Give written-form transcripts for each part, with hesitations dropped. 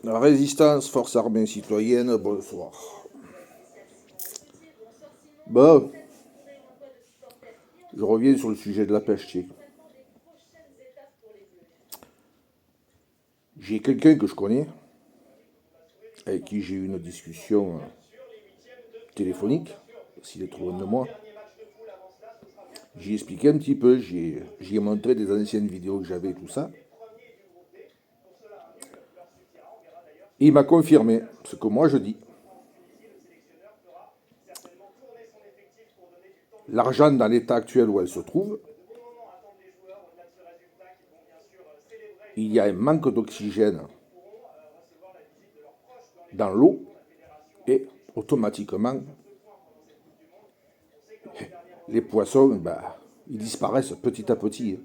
La résistance, force armée citoyenne, bonsoir. Bon, je reviens sur le sujet de la pêche. J'ai quelqu'un que je connais, avec qui j'ai eu une discussion téléphonique, s'il est trop loin de moi. J'ai expliqué un petit peu, j'ai montré des anciennes vidéos que j'avais et tout ça. Et il m'a confirmé ce que moi je dis. L'argent dans l'état actuel où elle se trouve, il y a un manque d'oxygène dans l'eau et automatiquement les poissons, ils disparaissent petit à petit.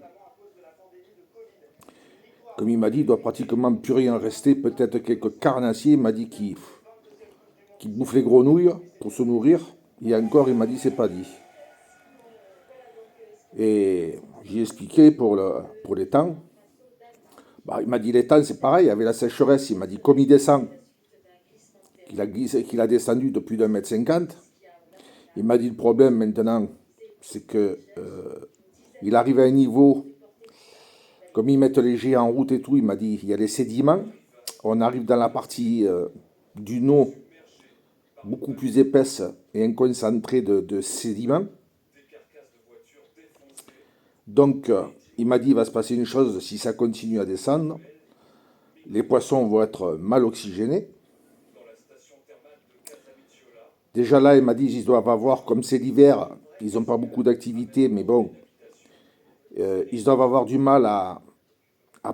Comme il m'a dit, il doit pratiquement plus rien rester, peut-être quelques carnassiers. Il m'a dit qu'ils bouffent les grenouilles pour se nourrir. Et encore, il m'a dit, c'est pas dit. Et j'ai expliqué pour les temps. Il m'a dit, les temps, c'est pareil, avec la sécheresse. Il m'a dit, comme il descend, qu'il a descendu de plus d'1,50 m. Il m'a dit, le problème maintenant, c'est que il arrive à un niveau, comme ils mettent les jets en route et tout, il m'a dit, il y a les sédiments. On arrive dans la partie d'une eau beaucoup plus épaisse et un concentré de sédiments. Donc, il m'a dit, il va se passer une chose, si ça continue à descendre, les poissons vont être mal oxygénés. Déjà là, il m'a dit, ils doivent avoir, comme c'est l'hiver, ils n'ont pas beaucoup d'activité, mais bon, ils doivent avoir du mal à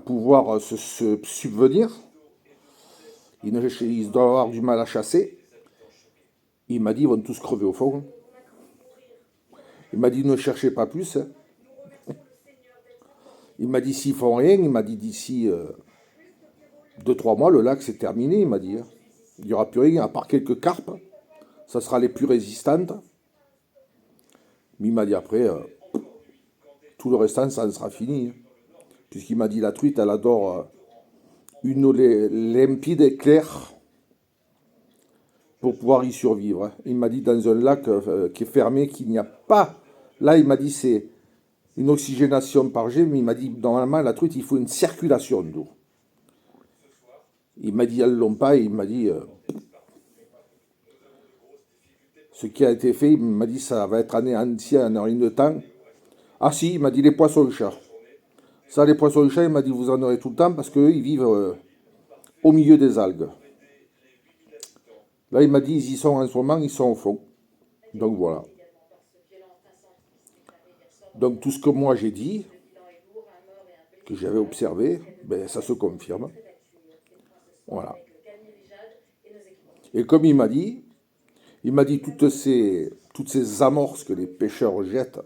pouvoir se subvenir. Ils doivent avoir du mal à chasser. Il m'a dit, ils vont tous crever au fond. Il m'a dit, ne cherchez pas plus. Il m'a dit, s'ils font rien, il m'a dit, d'ici 2-3 mois, le lac, c'est terminé, il m'a dit. Il n'y aura plus rien, à part quelques carpes. Ça sera les plus résistantes. Mais il m'a dit, après, tout le restant, ça en sera fini. Puisqu'il m'a dit, la truite, elle adore une eau limpide et claire pour pouvoir y survivre. Il m'a dit, dans un lac qui est fermé, qu'il n'y a pas... Là, il m'a dit, c'est une oxygénation par jet, mais il m'a dit, normalement, la truite, il faut une circulation d'eau. Il m'a dit, elles l'ont pas, et il m'a dit, ce qui a été fait, il m'a dit, ça va être anéanti en rien de temps. Ah si, il m'a dit, les poissons-chats. Ça, les poissons-chats, il m'a dit, vous en aurez tout le temps, parce qu'eux, ils vivent au milieu des algues. Là, il m'a dit, ils y sont en ce moment, ils sont au fond. Donc voilà. Donc tout ce que moi j'ai dit, que j'avais observé, ça se confirme. Voilà. Et comme il m'a dit toutes ces amorces que les pêcheurs jettent,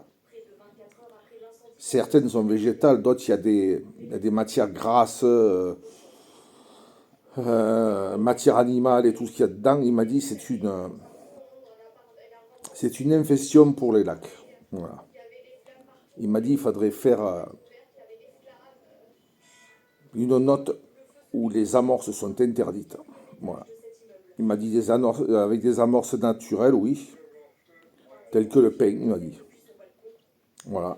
certaines sont végétales, d'autres il y a des matières grasses, matières animales et tout ce qu'il y a dedans. Il m'a dit c'est une infestion pour les lacs. Voilà. Il m'a dit il faudrait faire une note où les amorces sont interdites. Voilà. Il m'a dit avec des amorces naturelles, oui, telles que le pain, il m'a dit. Voilà.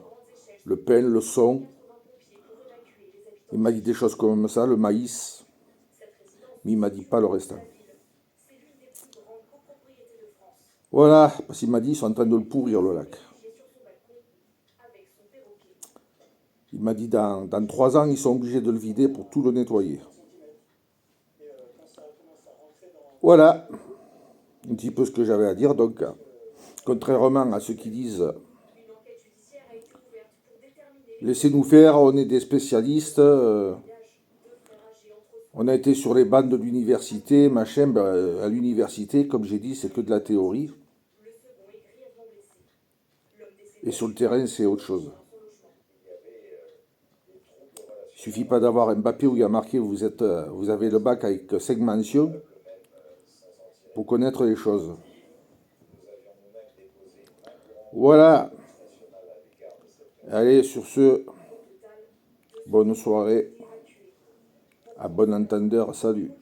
Le pain, le son. Il m'a dit des choses comme ça, le maïs. Mais il m'a dit pas le restant. Voilà, parce qu'il m'a dit ils sont en train de le pourrir, le lac. Il m'a dit dans 3 ans, ils sont obligés de le vider pour tout le nettoyer. Voilà un petit peu ce que j'avais à dire. Donc, contrairement à ceux qui disent laissez-nous faire, on est des spécialistes, on a été sur les bancs de l'université, machin, à l'université, comme j'ai dit, c'est que de la théorie. Et sur le terrain, c'est autre chose. Il suffit pas d'avoir un papier où il y a marqué vous avez le bac avec 5 mentions pour connaître les choses. Voilà. Allez, sur ce, bonne soirée. À bon entendeur, salut.